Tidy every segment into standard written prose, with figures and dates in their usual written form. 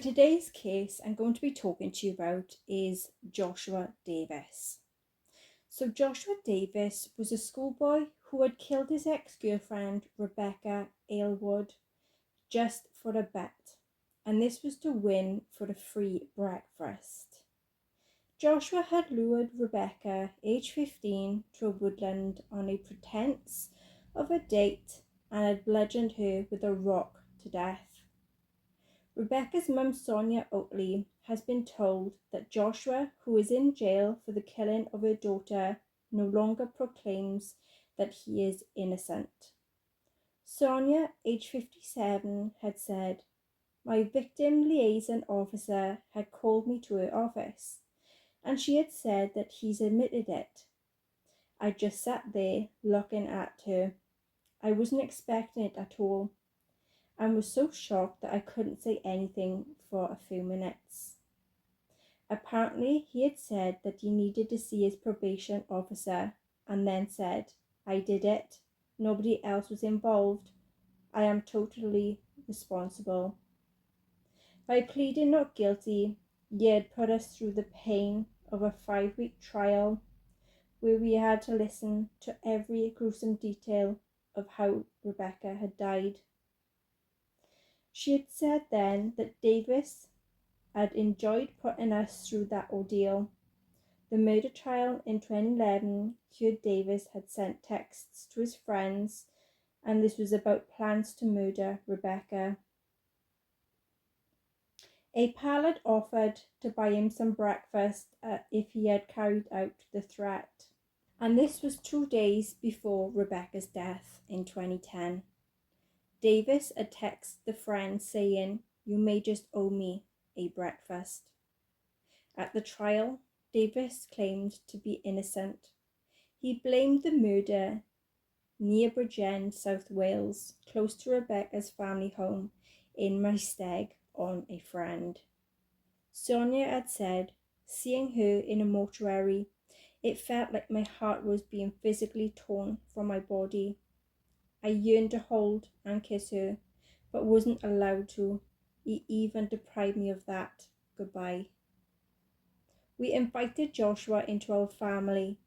Today's case I'm going to be talking to you about is Joshua Davies. So Joshua Davies was a schoolboy who had killed his ex-girlfriend Rebecca Aylward just for a bet, and this was to win for a free breakfast. Joshua had lured Rebecca, age 15, to a woodland on a pretense of a date and had bludgeoned her with a rock to death. Rebecca's mum, Sonia Oatley, has been told that Joshua, who is in jail for the killing of her daughter, no longer proclaims that he is innocent. Sonia, age 57, had said, "My victim liaison officer had called me to her office, and she had said that he's admitted it. I just sat there looking at her. I wasn't expecting it at all, and was so shocked that I couldn't say anything for a few minutes." Apparently, he had said that he needed to see his probation officer and then said, "I did it. Nobody else was involved. I am totally responsible." By pleading not guilty, he had put us through the pain of a 5-week trial where we had to listen to every gruesome detail of how Rebecca had died. She had said then that Davies had enjoyed putting us through that ordeal. The murder trial in 2011, Hugh Davies had sent texts to his friends, and this was about plans to murder Rebecca. A pal had offered to buy him some breakfast if he had carried out the threat. And this was 2 days before Rebecca's death in 2010. Davies had texted the friend saying, "You may just owe me a breakfast." At the trial, Davies claimed to be innocent. He blamed the murder near Bridgend, South Wales, close to Rebecca's family home in Maesteg, on a friend. Sonia had said, "Seeing her in a mortuary, it felt like my heart was being physically torn from my body. I yearned to hold and kiss her, but wasn't allowed to. He even deprived me of that. Goodbye." We invited Joshua into our family,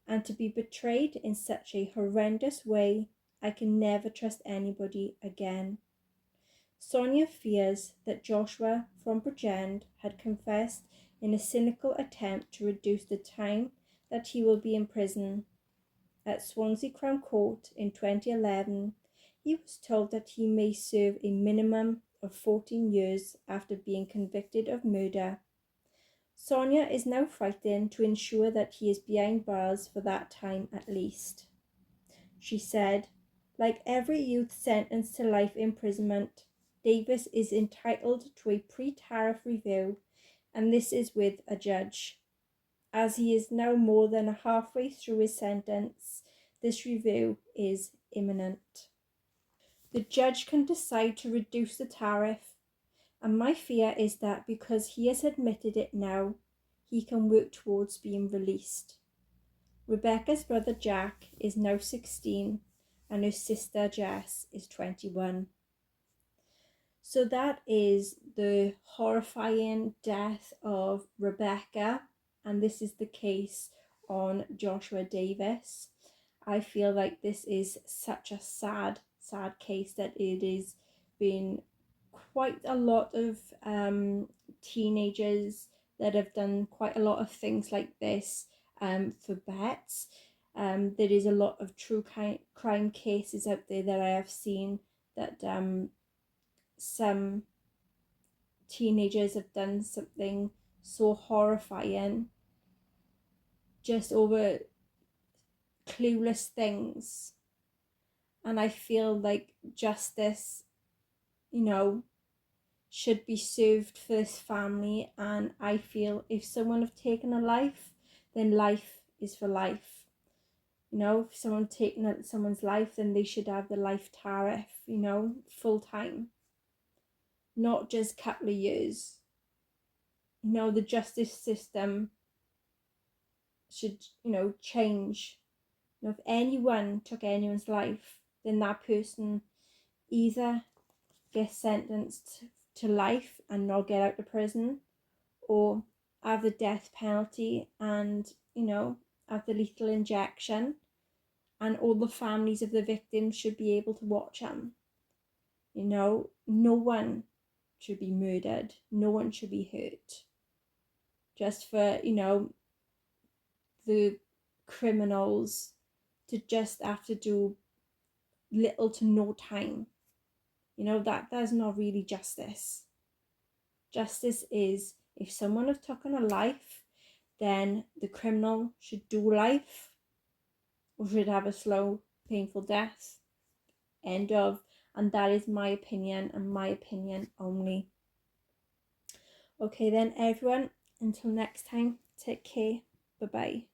and to be betrayed in such a horrendous way, I can never trust anybody again. Sonia fears that Joshua from Bridgend had confessed in a cynical attempt to reduce the time that he will be in prison. At Swansea Crown Court in 2011, he was told that he may serve a minimum of 14 years after being convicted of murder. Sonia is now fighting to ensure that he is behind bars for that time at least. She said, "Like every youth sentenced to life imprisonment, Davies is entitled to a pre-tariff review, and this is with a judge. As he is now more than halfway through his sentence, this review is imminent. The judge can decide to reduce the tariff, and my fear is that because he has admitted it now, he can work towards being released." Rebecca's brother Jack is now 16 and her sister Jess is 21. So that is the horrifying death of Rebecca, and this is the case on Joshua Davies. I feel like this is such a sad case that it has been quite a lot of teenagers that have done quite a lot of things like this for bets. There is a lot of true crime cases out there that I have seen that some teenagers have done something so horrifying just over clueless things, and I feel like justice, should be served for this family. And I feel if someone have taken a life, then life is for life. If someone taken someone's life, then they should have the life tariff, full time, not just a couple of years. The justice system should, change. If anyone took anyone's life, then that person either gets sentenced to life and not get out of prison, or have the death penalty and, have the lethal injection, and all the families of the victims should be able to watch them. No one should be murdered. No one should be hurt. Just for, the criminals to just have to do little to no time. That's not really justice. Justice is, if someone has taken a life, then the criminal should do life, or should have a slow, painful death. End of. And that is my opinion, and my opinion only. Okay then, everyone, until next time, take care. Bye bye.